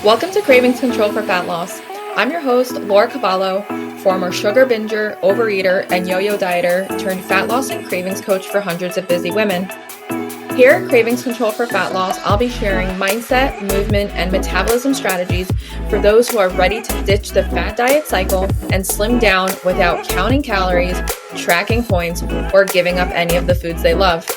Welcome to Cravings Control for Fat Loss. I'm your host, Laura Cavallo, former sugar binger, overeater, and yo-yo dieter turned fat loss and cravings coach for hundreds of busy women. Here at Cravings Control for Fat Loss, I'll be sharing mindset, movement, and metabolism strategies for those who are ready to ditch the fat diet cycle and slim down without counting calories, tracking points, or giving up any of the foods they love.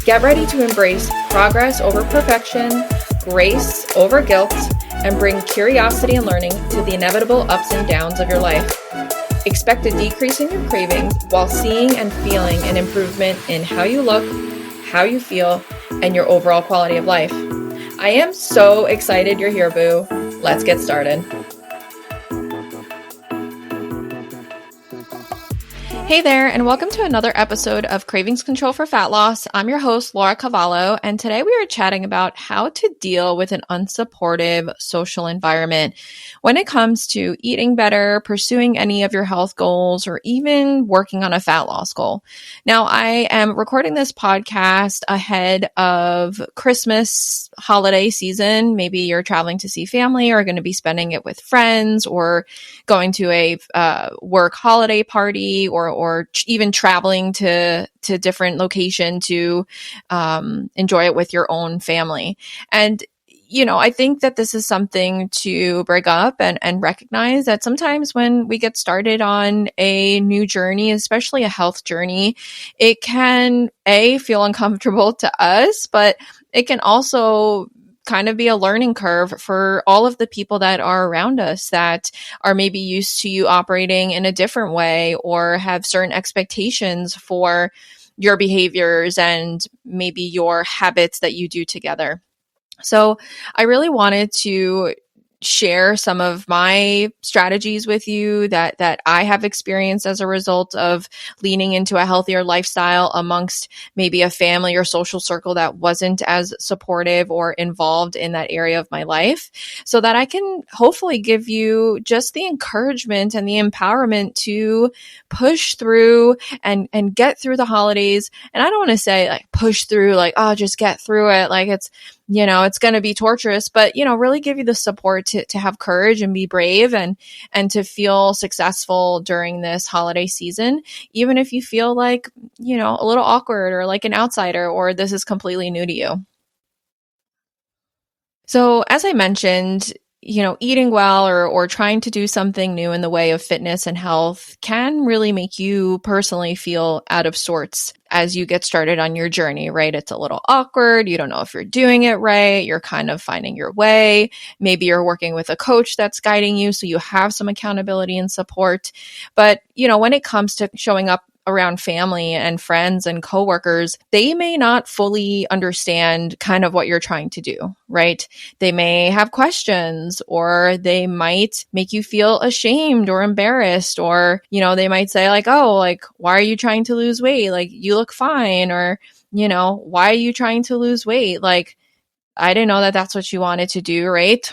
Get ready to embrace progress over perfection, grace over guilt, and bring curiosity and learning to the inevitable ups and downs of your life. Expect a decrease in your cravings while seeing and feeling an improvement in how you look, how you feel, and your overall quality of life. I am so excited you're here, boo. Let's get started. Hey there, and welcome to another episode of Cravings Control for Fat Loss. I'm your host, Laura Cavallo, and today we are chatting about how to deal with an unsupportive social environment when it comes to eating better, pursuing any of your health goals, or even working on a fat loss goal. Now, I am recording this podcast ahead of Christmas holiday season. Maybe you're traveling to see family or going to be spending it with friends or going to a work holiday party or even traveling to different location to enjoy it with your own family. And, you know, I think that this is something to bring up and recognize that sometimes when we get started on a new journey, especially a health journey, it can, feel uncomfortable to us, but it can also kind of be a learning curve for all of the people that are around us that are maybe used to you operating in a different way or have certain expectations for your behaviors and maybe your habits that you do together. So I really wanted to share some of my strategies with you that I have experienced as a result of leaning into a healthier lifestyle amongst maybe a family or social circle that wasn't as supportive or involved in that area of my life, so that I can hopefully give you just the encouragement and the empowerment to push through and get through the holidays. And I don't want to say like push through, like, oh, just get through it. Like it's going to be torturous, but, really give you the support to have courage and be brave and to feel successful during this holiday season, even if you feel like, a little awkward or like an outsider, or this is completely new to you. So as I mentioned, eating well or trying to do something new in the way of fitness and health can really make you personally feel out of sorts as you get started on your journey, right? It's a little awkward. You don't know if you're doing it right. You're kind of finding your way. Maybe you're working with a coach that's guiding you, so you have some accountability and support. But, when it comes to showing up around family and friends and coworkers, they may not fully understand kind of what you're trying to do, right? They may have questions, or they might make you feel ashamed or embarrassed, or, they might say like, oh, like, why are you trying to lose weight? Like, you look fine. Or, why are you trying to lose weight? Like, I didn't know that that's what you wanted to do, right?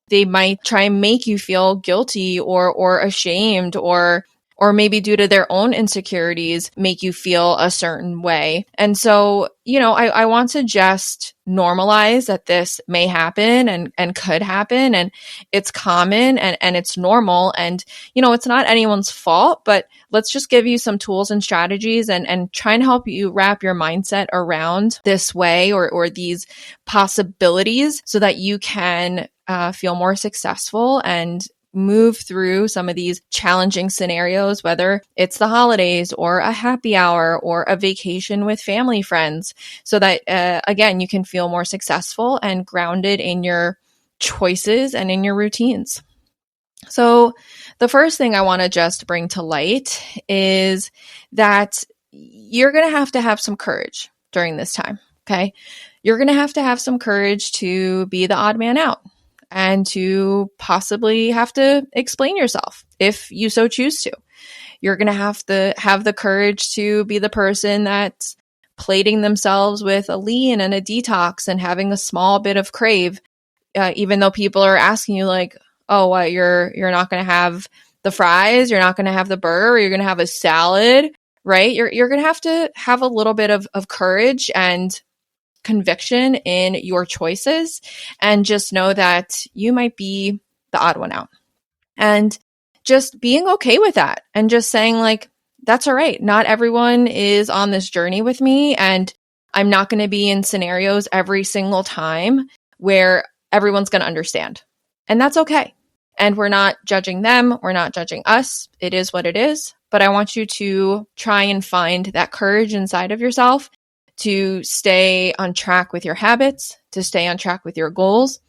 They might try and make you feel guilty or ashamed, or maybe due to their own insecurities, make you feel a certain way. And so, I want to just normalize that this may happen and could happen, and it's common and it's normal. And, it's not anyone's fault, but let's just give you some tools and strategies and try and help you wrap your mindset around this way or these possibilities so that you can feel more successful and move through some of these challenging scenarios, whether it's the holidays or a happy hour or a vacation with family friends, so that, again, you can feel more successful and grounded in your choices and in your routines. So the first thing I want to just bring to light is that you're going to have some courage during this time, okay? You're going to have some courage to be the odd man out, and to possibly have to explain yourself if you so choose to. You're going to have the courage to be the person that's plating themselves with a lean and a detox and having a small bit of crave, even though people are asking you like, oh, what, you're not going to have the fries, you're not going to have the burger, or you're going to have a salad, right? You're going to have a little bit of courage and conviction in your choices and just know that you might be the odd one out. And just being okay with that and just saying like, that's all right. Not everyone is on this journey with me, and I'm not going to be in scenarios every single time where everyone's going to understand. And that's okay. And we're not judging them. We're not judging us. It is what it is. But I want you to try and find that courage inside of yourself to stay on track with your habits, to stay on track with your goals,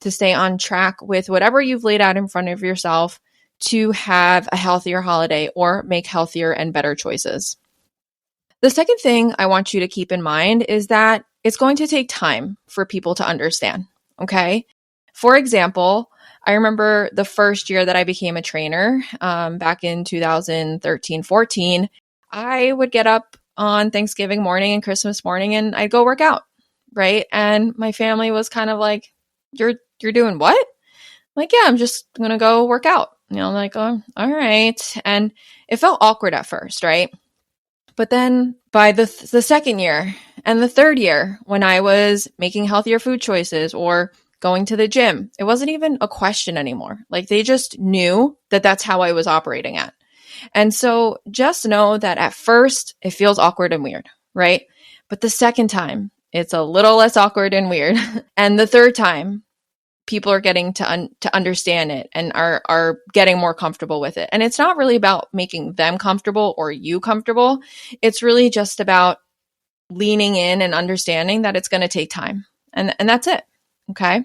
to stay on track with whatever you've laid out in front of yourself to have a healthier holiday or make healthier and better choices. The second thing I want you to keep in mind is that it's going to take time for people to understand. Okay. For example, I remember the first year that I became a trainer back in 2013-14, I would get up on Thanksgiving morning and Christmas morning and I'd go work out, right? And my family was kind of like, you're doing what? I'm like, yeah, I'm just going to go work out. You know, like, oh, all right. And it felt awkward at first, right? But then by the second year and the third year, when I was making healthier food choices or going to the gym, it wasn't even a question anymore. Like they just knew that that's how I was operating at. And so just know that at first it feels awkward and weird, right? But the second time, it's a little less awkward and weird. And the third time, people are getting to understand it and are getting more comfortable with it. And it's not really about making them comfortable or you comfortable. It's really just about leaning in and understanding that it's going to take time. And that's it. Okay.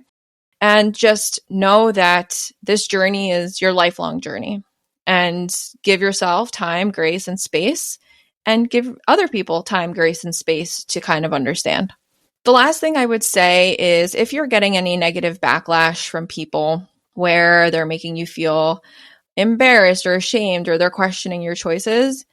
And just know that this journey is your lifelong journey, and give yourself time, grace, and space, and give other people time, grace, and space to kind of understand. The last thing I would say is if you're getting any negative backlash from people where they're making you feel embarrassed or ashamed or they're questioning your choices,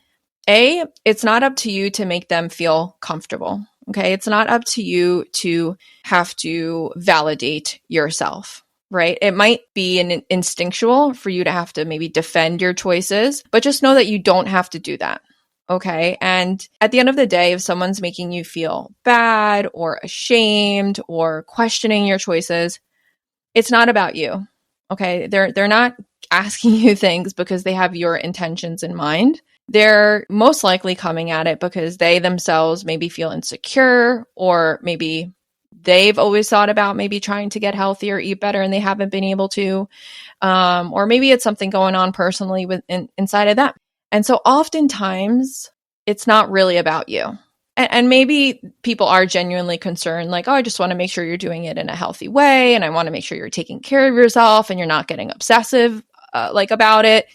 it's not up to you to make them feel comfortable. Okay. It's not up to you to have to validate yourself, right? It might be an instinctual for you to have to maybe defend your choices, but just know that you don't have to do that. Okay. And at the end of the day, if someone's making you feel bad or ashamed or questioning your choices, it's not about you. Okay. They're not asking you things because they have your intentions in mind. They're most likely coming at it because they themselves maybe feel insecure, or maybe they've always thought about maybe trying to get healthier, eat better, and they haven't been able to. Or maybe it's something going on personally inside of them. And so oftentimes it's not really about you. And maybe people are genuinely concerned, like, oh, I just want to make sure you're doing it in a healthy way. And I want to make sure you're taking care of yourself and you're not getting obsessive about it.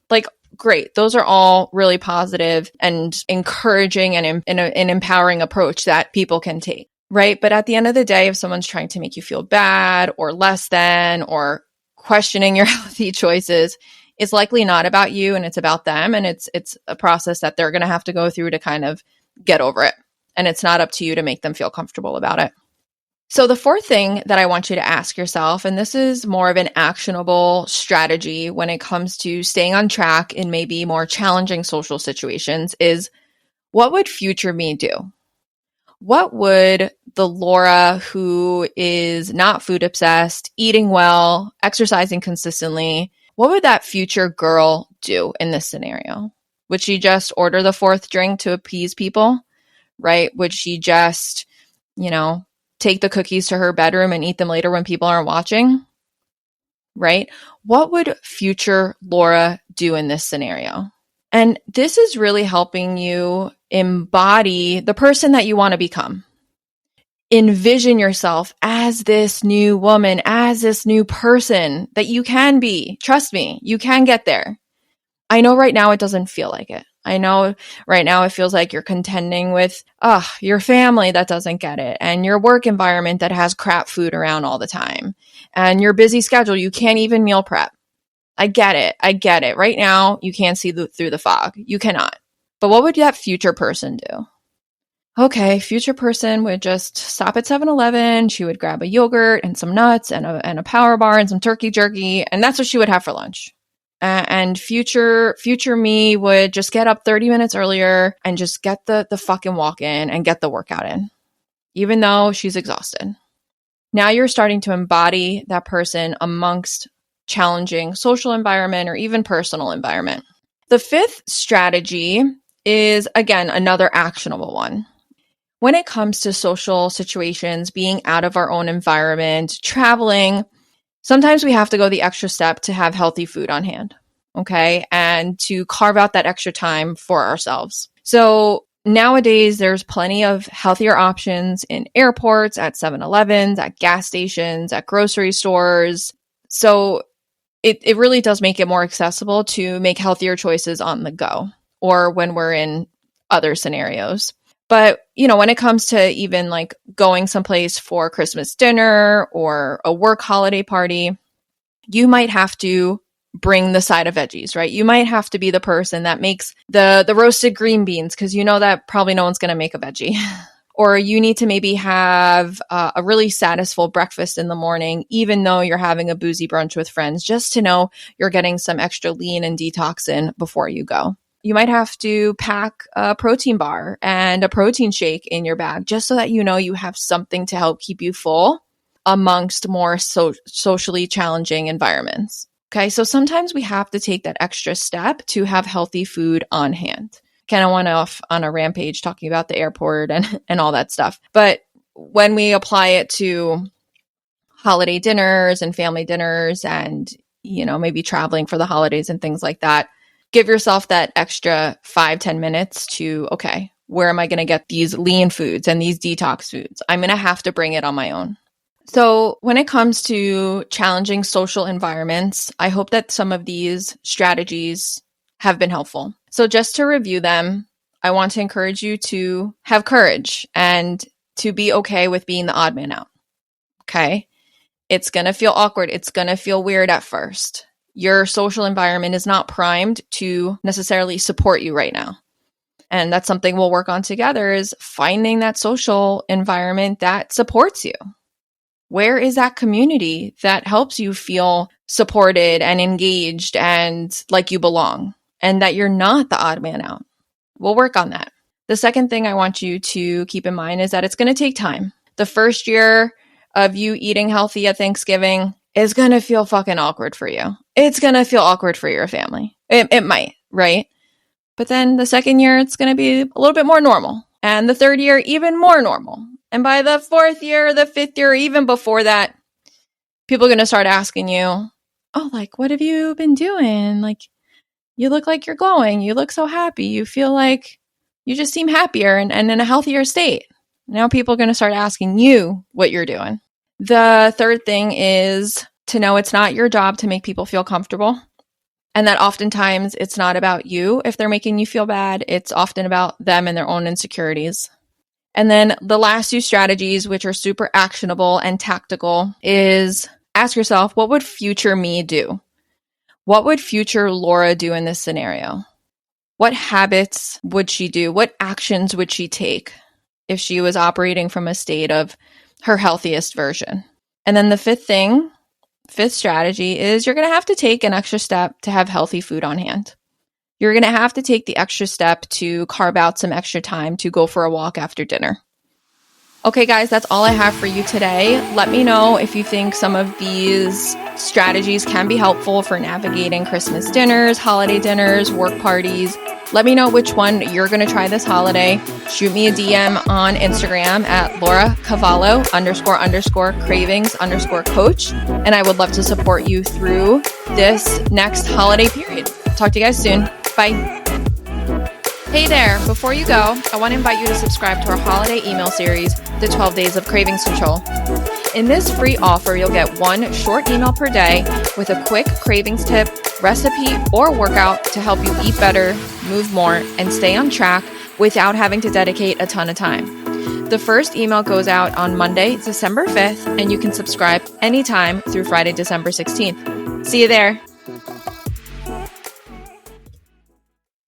Like, great. Those are all really positive and encouraging and an empowering approach that people can take, right? But at the end of the day, if someone's trying to make you feel bad or less than or questioning your healthy choices, it's likely not about you and it's about them. And it's a process that they're going to have to go through to kind of get over it. And it's not up to you to make them feel comfortable about it. So the fourth thing that I want you to ask yourself, and this is more of an actionable strategy when it comes to staying on track in maybe more challenging social situations, is what would future me do? What would the Laura who is not food obsessed, eating well, exercising consistently, what would that future girl do in this scenario? Would she just order the fourth drink to appease people, right? Would she just, take the cookies to her bedroom and eat them later when people aren't watching, right? What would future Laura do in this scenario? And this is really helping you embody the person that you want to become. Envision yourself as this new woman, as this new person that you can be. Trust me, you can get there. I know right now it doesn't feel like it. I know right now it feels like you're contending with your family that doesn't get it, and your work environment that has crap food around all the time, and your busy schedule. You can't even meal prep. I get it. Right now you can't see through the fog. You cannot. But what would that future person do? Okay, future person would just stop at 7-Eleven. She would grab a yogurt and some nuts and a power bar and some turkey jerky, and that's what she would have for lunch. And future me would just get up 30 minutes earlier and just get the fucking walk in and get the workout in. even though she's exhausted. Now you're starting to embody that person amongst challenging social environment or even personal environment. The fifth strategy is, again, another actionable one. When it comes to social situations, being out of our own environment, traveling, sometimes we have to go the extra step to have healthy food on hand, okay? And to carve out that extra time for ourselves. So nowadays, there's plenty of healthier options in airports, at 7-Elevens, at gas stations, at grocery stores. So it really does make it more accessible to make healthier choices on the go or when we're in other scenarios. But, when it comes to even like going someplace for Christmas dinner or a work holiday party, you might have to bring the side of veggies, right? You might have to be the person that makes the roasted green beans because you know that probably no one's going to make a veggie. Or you need to maybe have a really satisful breakfast in the morning, even though you're having a boozy brunch with friends, just to know you're getting some extra lean and detox in before you go. You might have to pack a protein bar and a protein shake in your bag just so that you know you have something to help keep you full amongst more socially challenging environments. Okay, so sometimes we have to take that extra step to have healthy food on hand. Kind of went off on a rampage talking about the airport and all that stuff. But when we apply it to holiday dinners and family dinners and, maybe traveling for the holidays and things like that, give yourself that extra 5-10 minutes to, okay, where am I going to get these lean foods and these detox foods? I'm going to have to bring it on my own. So when it comes to challenging social environments, I hope that some of these strategies have been helpful. So just to review them, I want to encourage you to have courage and to be okay with being the odd man out. Okay? It's going to feel awkward. It's going to feel weird at first. Your social environment is not primed to necessarily support you right now. And that's something we'll work on together, is finding that social environment that supports you. Where is that community that helps you feel supported and engaged and like you belong and that you're not the odd man out? We'll work on that. The second thing I want you to keep in mind is that it's going to take time. The first year of you eating healthy at Thanksgiving is going to feel fucking awkward for you. It's going to feel awkward for your family. It might, right? But then the second year, it's going to be a little bit more normal. And the third year, even more normal. And by the fourth year, the fifth year, even before that, people are going to start asking you, oh, like, what have you been doing? Like, you look like you're glowing. You look so happy. You feel like you just seem happier and in a healthier state. Now people are going to start asking you what you're doing. The third thing is to know it's not your job to make people feel comfortable, and that oftentimes it's not about you if they're making you feel bad. It's often about them and their own insecurities. And then the last two strategies, which are super actionable and tactical, is ask yourself, what would future me do? What would future Laura do in this scenario? What habits would she do? What actions would she take if she was operating from a state of her healthiest version? And then the fifth strategy is you're going to have to take an extra step to have healthy food on hand. You're going to have to take the extra step to carve out some extra time to go for a walk after dinner. Okay, guys, that's all I have for you today. Let me know if you think some of these strategies can be helpful for navigating Christmas dinners, holiday dinners, work parties. Let me know which one you're going to try this holiday. Shoot me a DM on Instagram at LauraCavallo__cravings_coach. And I would love to support you through this next holiday period. Talk to you guys soon. Bye. Hey there, before you go, I want to invite you to subscribe to our holiday email series, The 12 Days of Cravings Control. In this free offer, you'll get one short email per day with a quick cravings tip, recipe, or workout to help you eat better, move more, and stay on track without having to dedicate a ton of time. The first email goes out on Monday, December 5th, and you can subscribe anytime through Friday, December 16th. See you there.